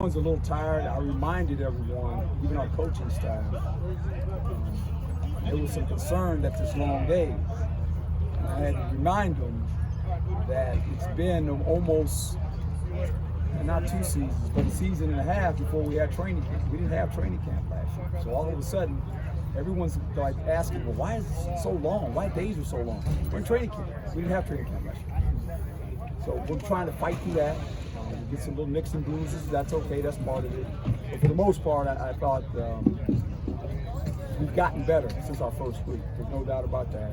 everyone's a little tired. I reminded everyone, even our coaching staff, there was some concern that this long day. And I had to remind them that it's been almost, not 2 seasons, but a season and a half before we had training camp. We didn't have training camp last year. So all of a sudden, everyone's like asking, well, why is it so long? Why days are so long? We're in training camp. We didn't have training camp last year. So we're trying to fight through that. Get some little nicks and bruises. That's okay. That's part of it. But for the most part, I thought we've gotten better since our first week. There's no doubt about that.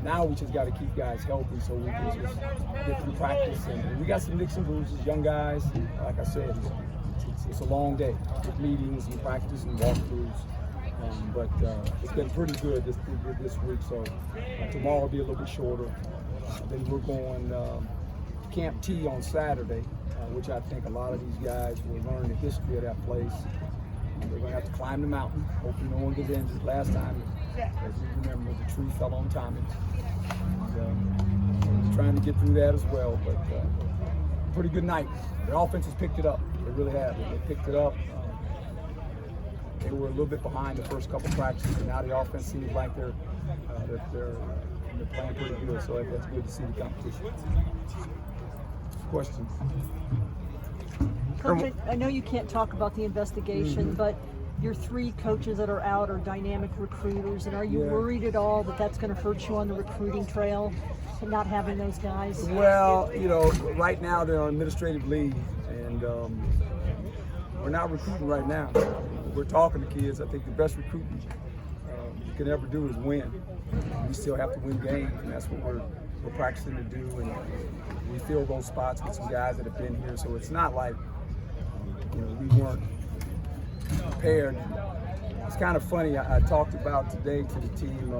Now we just got to keep guys healthy so we can just get through practice. And we got some nicks and bruises, young guys. Like I said, it's a long day with meetings and practice and walkthroughs. But it's been pretty good this week. So tomorrow will be a little bit shorter. Then we're going Camp T on Saturday, which I think a lot of these guys will learn the history of that place. They're going to have to climb the mountain. Hopefully no one gets injured. Last time, as you remember, the tree fell on Tommy. And, trying to get through that as well, but pretty good night. The offense has picked it up. They really have. They picked it up. They were a little bit behind the first couple practices, and now the offense seems like they're playing pretty good. So that's good to see the competition. Questions? Coach, I know you can't talk about the investigation, but your 3 coaches that are out are dynamic recruiters, and are you worried at all that that's going to hurt you on the recruiting trail, not having those guys? Well, right now they're on administrative leave, and we're not recruiting right now. We're talking to kids. I think the best recruiting you can ever do is win. We still have to win games, and that's what we're practicing to do. And we fill those spots with some guys that have been here, so it's not like we weren't prepared. It's kind of funny. I talked about today to the team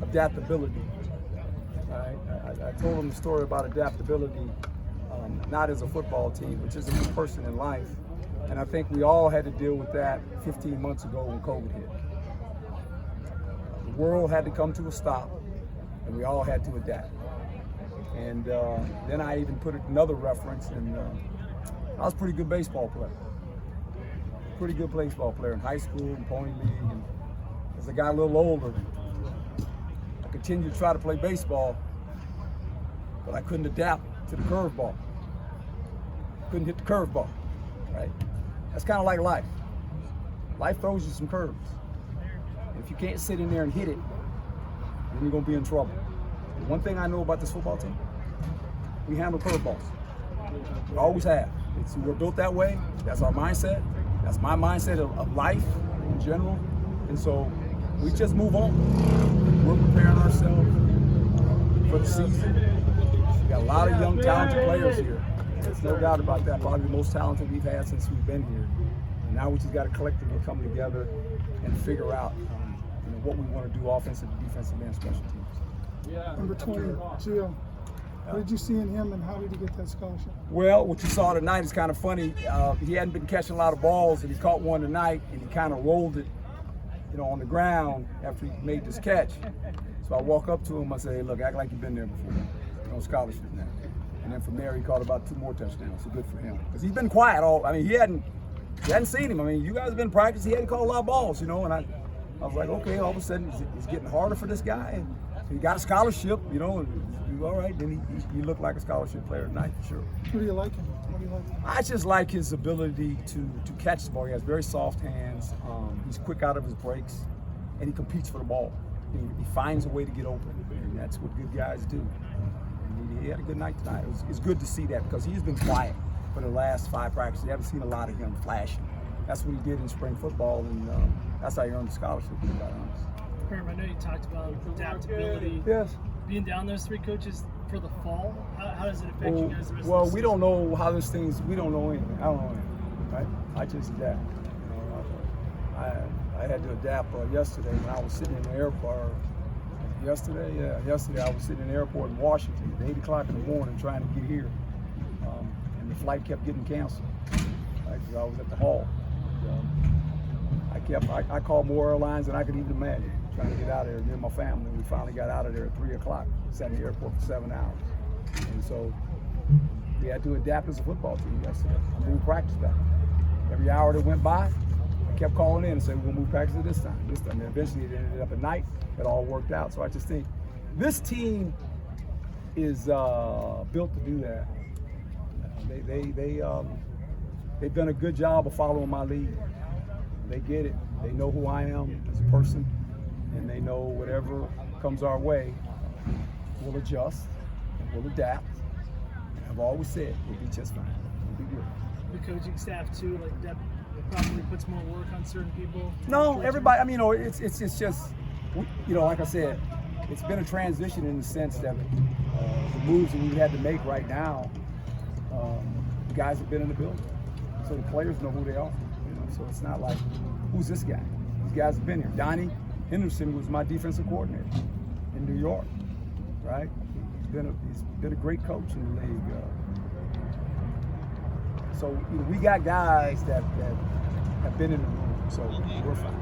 adaptability. Right? I told them the story about adaptability, not as a football team, but just as a person in life. And I think we all had to deal with that 15 months ago when COVID hit. The world had to come to a stop, and we all had to adapt. And then I even put another reference, and I was a pretty good baseball player. Pretty good baseball player in high school and Pony League. And as I got a little older, I continued to try to play baseball, but I couldn't adapt to the curveball. Couldn't hit the curveball, right? That's kind of like life. Life throws you some curves. If you can't sit in there and hit it, then you're going to be in trouble. The one thing I know about this football team, we handle curveballs. We always have. We're built that way. That's our mindset. That's my mindset of life in general. And so we just move on. We're preparing ourselves for the season. We got a lot of young, talented players here. There's no doubt about that. Probably the most talented we've had since we've been here. And now we just got to collectively come together and figure out what we want to do offensive, defensive, and special teams. Number 20, Gill. What did you see in him, and how did he get that scholarship? Well, what you saw tonight is kind of funny. He hadn't been catching a lot of balls, and he caught one tonight, and he kind of rolled it, on the ground after he made this catch. So I walk up to him, I say, hey, look, act like you've been there before. You're on scholarship now. And then from there, he caught about 2 more touchdowns, so good for him. Because he's been quiet he hadn't seen him. You guys have been practicing, he hadn't caught a lot of balls, and I was like, okay, all of a sudden, it's getting harder for this guy. And he got a scholarship, and you all right. Then he looked like a scholarship player tonight, for sure. What do you like him? I just like his ability to catch the ball. He has very soft hands. He's quick out of his breaks, and he competes for the ball. He finds a way to get open, and that's what good guys do. And he had a good night tonight. It's good to see that because he's been quiet for the last 5 practices. You haven't seen a lot of him flashing. That's what he did in spring football, and that's how he earned the scholarship, to be quite honest. Herm, I know you talked about adaptability. Yes. Being down those 3 coaches for the fall, how does it affect you guys the rest well, of the we don't know how those things, we don't know anything. I don't know anything, right? I just adapt. I had to adapt yesterday when I was sitting in the airport. Yesterday I was sitting in the airport in Washington at 8 o'clock in the morning trying to get here. And the flight kept getting canceled. Right? I was at the hall. I called more airlines than I could even imagine, trying to get out of there. Me and my family, we finally got out of there at 3 o'clock. Sat in the airport for 7 hours. And so, We had to adapt as a football team yesterday. I moved practice back. Every hour that went by, I kept calling in and saying, we're going to move practice to this time. And eventually it ended up at night. It all worked out. So I just think this team is built to do that. They've done a good job of following my lead. They get it. They know who I am as a person, and they know whatever comes our way, we'll adjust, we'll adapt. And I've always said we'll be just fine. We'll be good. The coaching staff too, like that probably puts more work on certain people. No, everybody. I mean, it's just, like I said, it's been a transition in the sense that the moves that we had to make right now, the guys have been in the building, so the players know who they are. So it's not like, who's this guy? These guys have been here. Donnie Henderson was my defensive coordinator in New York, right? He's been a great coach in the league. So we got guys that have been in the room, so we're fine.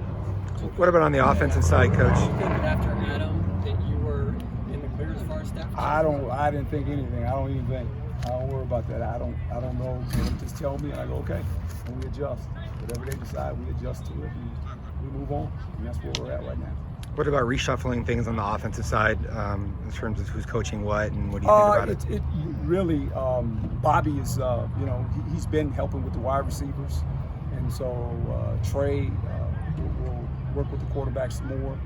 What about on the offensive side, Coach? Do you think that after Adam that you were in the clear as far as staff? I didn't think anything. I don't even think. I don't worry about that. I don't know. They just tell me, and I go, okay, and we adjust. Whatever they decide, we adjust to it, and we move on. And that's where we're at right now. What about reshuffling things on the offensive side in terms of who's coaching what, and what do you think about it? It really, Bobby is, he's been helping with the wide receivers, and so Trey will work with the quarterbacks some more,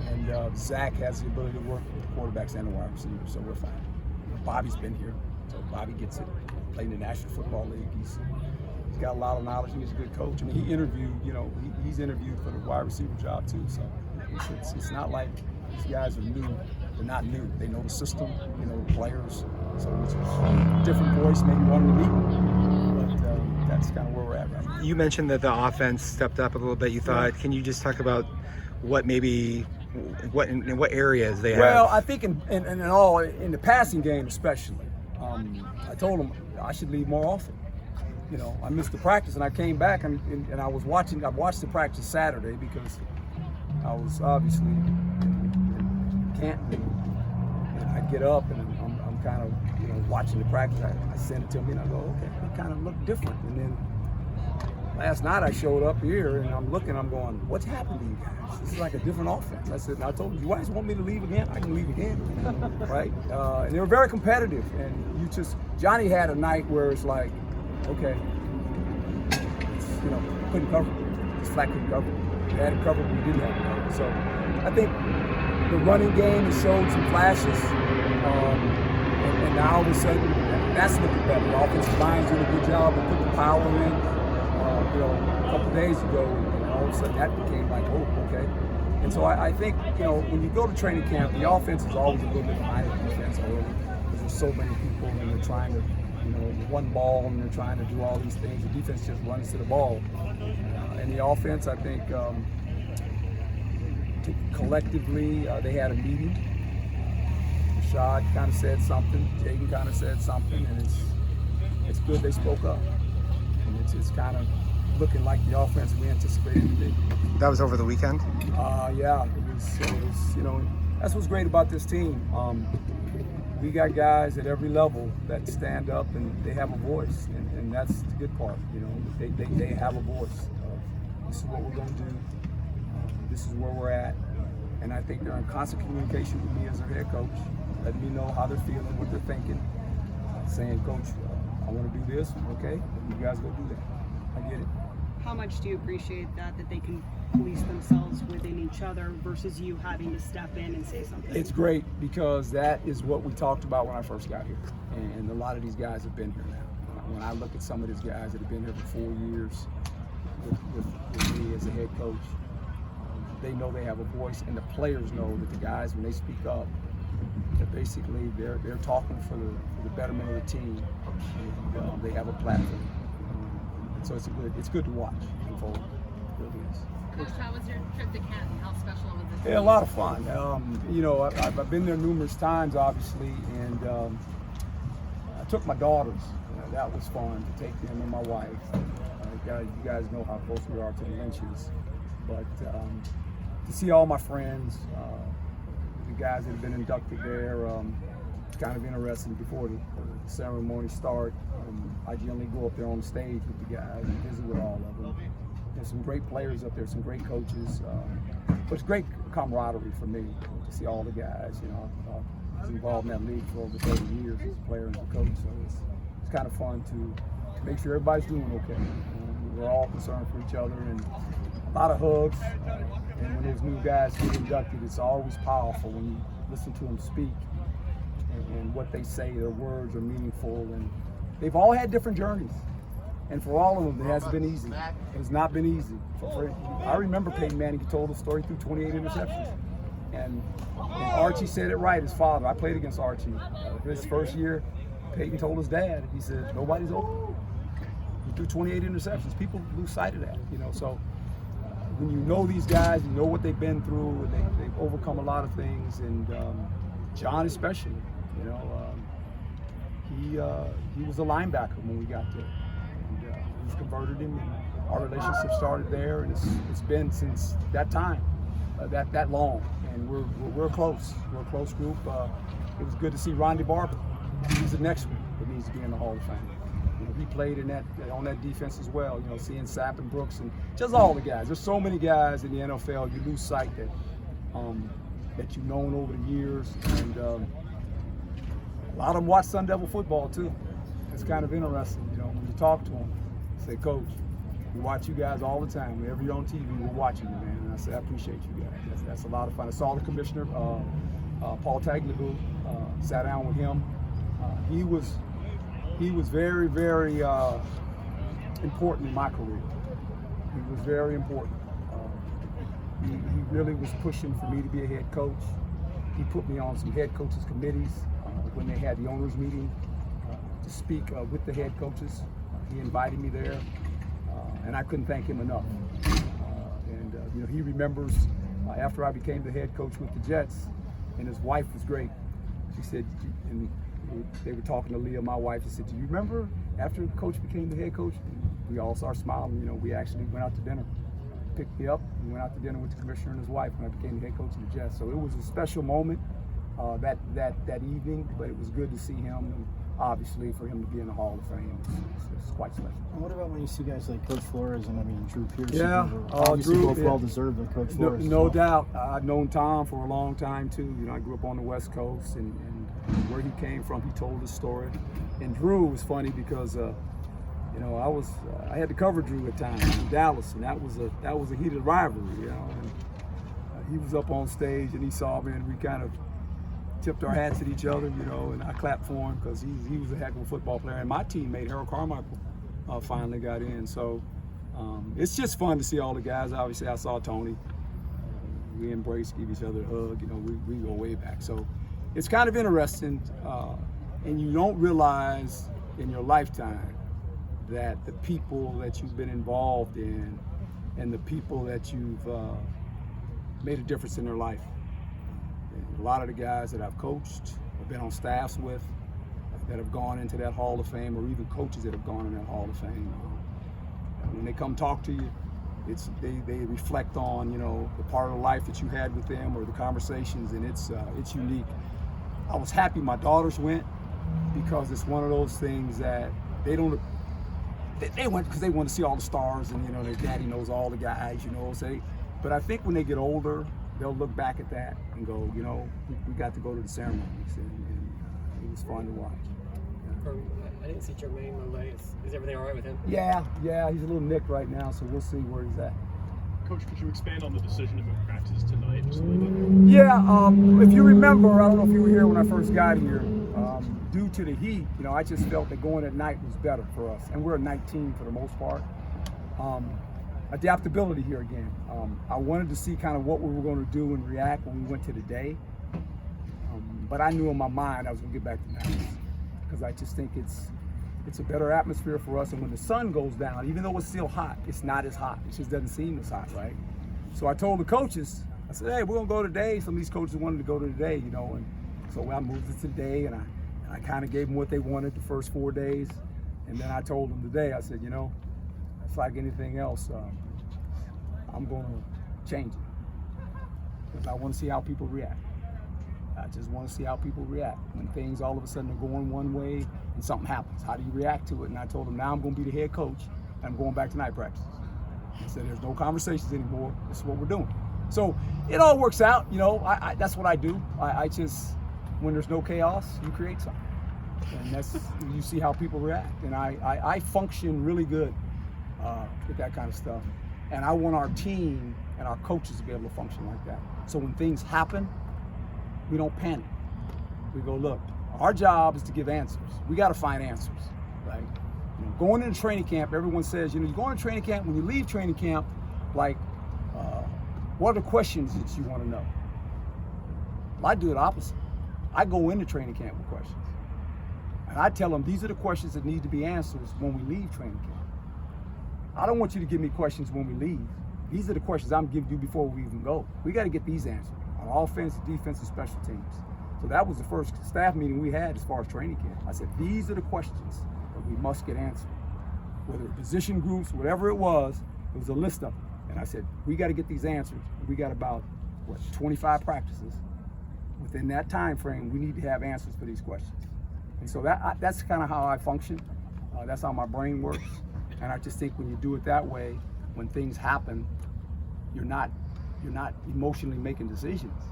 and Zach has the ability to work with the quarterbacks and the wide receivers, so we're fine. Bobby's been here, so Bobby gets it. Playing in the National Football League, he's got a lot of knowledge, and he's a good coach. I mean, he interviewed, he's interviewed for the wide receiver job too, so it's not like these guys are new. They're not new. They know the system, the players, so it's a different voice, maybe one to meet, but that's kind of where we're at right now. You mentioned that the offense stepped up a little bit, you thought. Yeah. Can you just talk about in what areas they have? Well, I think in the passing game especially, I told them I should leave more often. I missed the practice, and I came back and I watched the practice Saturday because I was obviously in Canton, and I get up and I'm kind of watching the practice. I send it to me and I go, okay, it kind of looked different. And then last night I showed up here and I'm looking, I'm going, what's happened to you guys? This is like a different offense. I said, and I told them, you guys want me to leave again? I can leave again, right? And they were very competitive, and Johnny had a night where it's like, okay, couldn't cover. It's flat, couldn't cover. We had it covered, we didn't have it covered. So I think the running game has showed some flashes, and now all of a sudden that's looking better. The offensive line's doing a good job of putting the power in. A couple days ago, and all of a sudden that became like, oh, okay. And so I think, when you go to training camp, the offense is always a little bit behind the defense early because there's so many people and they're trying to, one ball and they're trying to do all these things. The defense just runs to the ball. And the offense, I think, collectively, they had a meeting. Rashad kind of said something, Jaden kind of said something, and it's good they spoke up. And it's kind of looking like the offense we anticipated to be. That was over the weekend? Yeah, it was, that's what's great about this team. We got guys at every level that stand up and they have a voice, and that's the good part. They have a voice. This is what we're going to do. This is where we're at. And I think they're in constant communication with me as their head coach, letting me know how they're feeling, what they're thinking, saying, Coach, I want to do this. Okay, you guys go do that. I get it. How much do you appreciate that they can police themselves within each other versus you having to step in and say something? It's great because that is what we talked about when I first got here. And a lot of these guys have been here now. When I look at some of these guys that have been here for 4 years with me as a head coach, they know they have a voice, and the players know that the guys, when they speak up, that basically they're talking for the betterment of the team. And, they have a platform. So it's good to watch unfold. It really is. Coach, how was your trip to Canton? How special was it? Yeah, a lot of fun. I've been there numerous times, obviously, and I took my daughters. That was fun to take them and my wife. You guys know how close we are to the Lynches, but to see all my friends, the guys that have been inducted there, it's kind of interesting. Before the ceremony start, I generally go up there on the stage with the guys and visit with all of them. There's some great players up there, some great coaches. But it's great camaraderie for me to see all the guys. You know, I was involved in that league for over 30 years as a player and as a coach, so it's kind of fun to make sure everybody's doing okay. We're all concerned for each other, and a lot of hugs. And when those new guys get inducted, it's always powerful when you listen to them speak and what they say. Their words are meaningful, and they've all had different journeys. And for all of them, it hasn't been easy. It has not been easy. I remember Peyton Manning, he told the story through 28 interceptions. And Archie said it right, his father. I played against Archie. His first year, Peyton told his dad, he said, nobody's open. He threw 28 interceptions. People lose sight of that, you know. So when you know these guys, you know what they've been through, and they've overcome a lot of things. And John especially, you know, he was a linebacker when we got there. We've converted him, and our relationship started there, and it's been since that time, that long, and we're close. We're a close group. It was good to see Ronde Barber. He's the next one that needs to be in the Hall of Fame. You know, he played in on that defense as well. You know, seeing Sapp and Brooks and just all the guys. There's so many guys in the NFL. You lose sight that you've known over the years, and a lot of them watch Sun Devil football too. It's kind of interesting, you know, when you talk to them. Say, Coach, we watch you guys all the time. Whenever you're on TV, we're watching you, man. And I said, I appreciate you guys. That's a lot of fun. I saw the commissioner, Paul Tagliabue, sat down with him. He was very, very important in my career. He was very important. He really was pushing for me to be a head coach. He put me on some head coaches committees when they had the owners meeting to speak with the head coaches. He invited me there, and I couldn't thank him enough. You know, he remembers after I became the head coach with the Jets, and his wife was great. She said, and they were talking to Leah, my wife, and said, do you remember after the coach became the head coach? And we all started smiling. You know, we actually went out to dinner, picked me up, and went out to dinner with the commissioner and his wife when I became the head coach of the Jets. So it was a special moment that evening, but it was good to see him. And obviously, for him to be in the Hall of Fame, it's quite special. And what about when you see guys like Coach Flores and Drew Pearson? Yeah, obviously Drew, both well deserved than Coach Flores. No doubt. I've known Tom for a long time too. You know, I grew up on the West Coast, and where he came from, he told his story. And Drew was funny because you know, I had to cover Drew at times in Dallas, and that was a heated rivalry. You know, and he was up on stage and he saw me, and we kind of tipped our hats at each other, you know, and I clapped for him because he was a heck of a football player. And my teammate, Harold Carmichael, finally got in. So it's just fun to see all the guys. Obviously, I saw Tony. We embrace, give each other a hug. You know, we go way back. So it's kind of interesting, and you don't realize in your lifetime that the people that you've been involved in and the people that you've made a difference in their life. A lot of the guys that I've coached, or been on staffs with, that have gone into that Hall of Fame, or even coaches that have gone in that Hall of Fame. When they come talk to you, they reflect on, you know, the part of life that you had with them or the conversations, and it's unique. I was happy my daughters went because it's one of those things that they went because they want to see all the stars, and you know their daddy knows all the guys, you know. But I think when they get older, they'll look back at that and go, you know, we got to go to the ceremonies, and it was fun to watch. I didn't see Jermaine Lele. Is everything all right with him? Yeah, he's a little nicked right now, so we'll see where he's at. Coach, could you expand on the decision to move practice tonight just a little bit? Yeah, if you remember, I don't know if you were here when I first got here, due to the heat, you know, I just felt that going at night was better for us, and we're a night team for the most part. Adaptability here again. I wanted to see kind of what we were going to do and react when we went to the day, but I knew in my mind I was going to get back to nights because I just think it's a better atmosphere for us, and when the sun goes down, even though it's still hot, it's not as hot. It just doesn't seem as hot, right? So I told the coaches, I said, hey, we're going to go today. Some of these coaches wanted to go to today, you know, and so I moved it to today, and I kind of gave them what they wanted the first 4 days, and then I told them today, I said, you know, it's like anything else, I'm going to change it because I want to see how people react. I just want to see how people react when things all of a sudden are going one way and something happens. How do you react to it? And I told them, now I'm going to be the head coach and I'm going back to night practices. I said, there's no conversations anymore. This is what we're doing. So it all works out. You know, that's what I do. I just, when there's no chaos, you create something. And that's, you see how people react. And I function really good with that kind of stuff. And I want our team and our coaches to be able to function like that. So when things happen, we don't panic. We go, look, our job is to give answers. We got to find answers, right? You know, going into training camp, everyone says, you know, you go into training camp, when you leave training camp, like, what are the questions that you want to know? Well, I do it opposite. I go into training camp with questions. And I tell them, these are the questions that need to be answered when we leave training camp. I don't want you to give me questions when we leave. These are the questions I'm giving you before we even go. We got to get these answered on offense, defense, and special teams. So that was the first staff meeting we had as far as training camp. I said, these are the questions that we must get answered. Whether position groups, whatever it was a list of them. And I said, we got to get these answered. We got about, 25 practices. Within that time frame, we need to have answers for these questions. And so that's kind of how I function. That's how my brain works. And I just think when you do it that way, when things happen, you're not emotionally making decisions.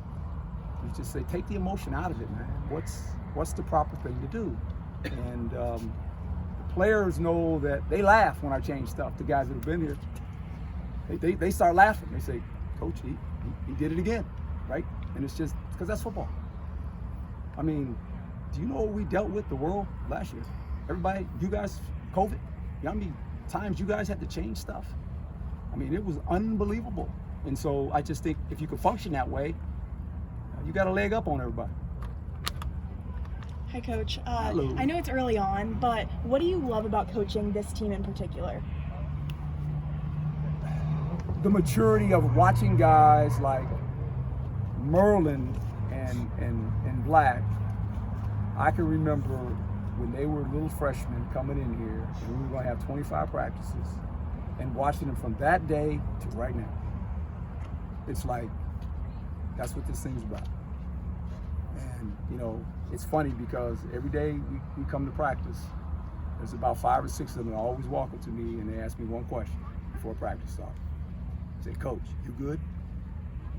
You just say, take the emotion out of it, man. What's the proper thing to do? And the players know that they laugh when I change stuff. The guys that have been here, they start laughing. They say, Coach, he did it again, right? And it's just because that's football. I mean, do you know what we dealt with the world last year? Everybody, you guys, COVID. You know how many times you guys had to change stuff? I mean, it was unbelievable. And so I just think if you can function that way, you got a leg up on everybody. Hi, Coach. Hello. I know it's early on, but what do you love about coaching this team in particular? The maturity of watching guys like Merlin and Black. I can remember when they were little freshmen coming in here, and we were going to have 25 practices, and watching them from that day to right now. It's like, that's what this thing's about. And, you know, it's funny because every day we come to practice, there's about 5 or 6 of them that always walk up to me and they ask me one question before practice starts. They say, Coach, you good?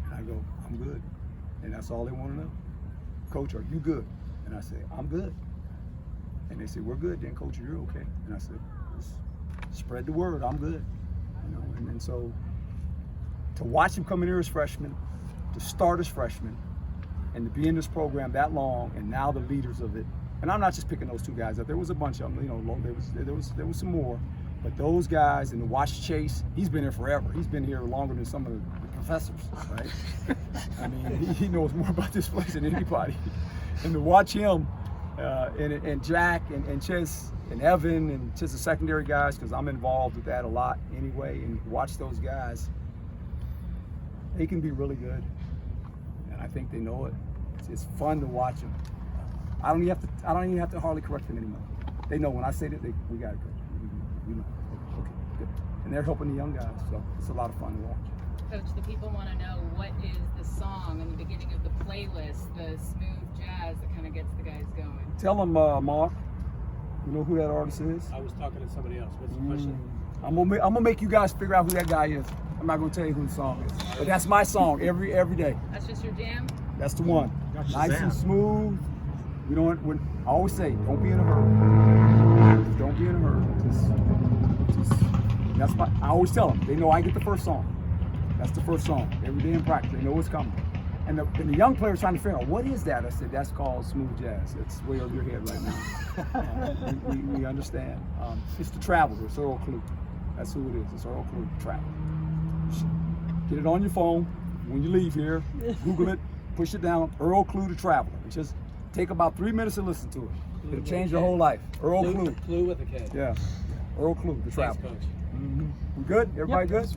And I go, I'm good. And that's all they want to know. Coach, are you good? And I say, I'm good. And they say, we're good then, Coach, you're okay. And I said, spread the word, I'm good. You know, and so to watch them come in here as freshmen, to start as freshmen, and to be in this program that long, and now the leaders of it. And I'm not just picking those 2 guys up. There was a bunch of them. You know, there was some more. But those guys, and to watch Chase, he's been here forever. He's been here longer than some of the professors, right? I mean, he knows more about this place than anybody. And to watch him, and Jack, and Chase, and Evan, and just the secondary guys, because I'm involved with that a lot anyway, and watch those guys, they can be really good. And I think they know it. It's fun to watch them. I don't even have to hardly correct them anymore. They know when I say that, we got it good. We know. Okay, good. And they're helping the young guys, so it's a lot of fun to watch. Coach, the people want to know, what is the song in the beginning of the playlist, the smooth jazz that kind of gets the guys going? Tell them, Mark. You know who that artist is? I was talking to somebody else. What's the question? I'm gonna make you guys figure out who that guy is. I'm not gonna tell you who the song is, but that's my song every day. That's just your jam? That's the one. Nice and smooth. I always say, don't be in a hurry. Don't be in a hurry. I always tell them. They know I get the first song. That's the first song. Every day in practice, they know what's coming. And the young players trying to figure out, what is that? I said, that's called smooth jazz. It's way over your head right now. We understand. It's the Traveler. It's Earl Klute. That's who it is. It's Earl Klute, Traveler. Get it on your phone when you leave here. Google it. Push it down. Earl Klute, the Traveler. Just take about 3 minutes to listen to it. It'll change your whole life. Earl Klute. Clue with a K. Yeah. Earl Klute, the Traveler. Thanks, Coach. We good? Everybody good?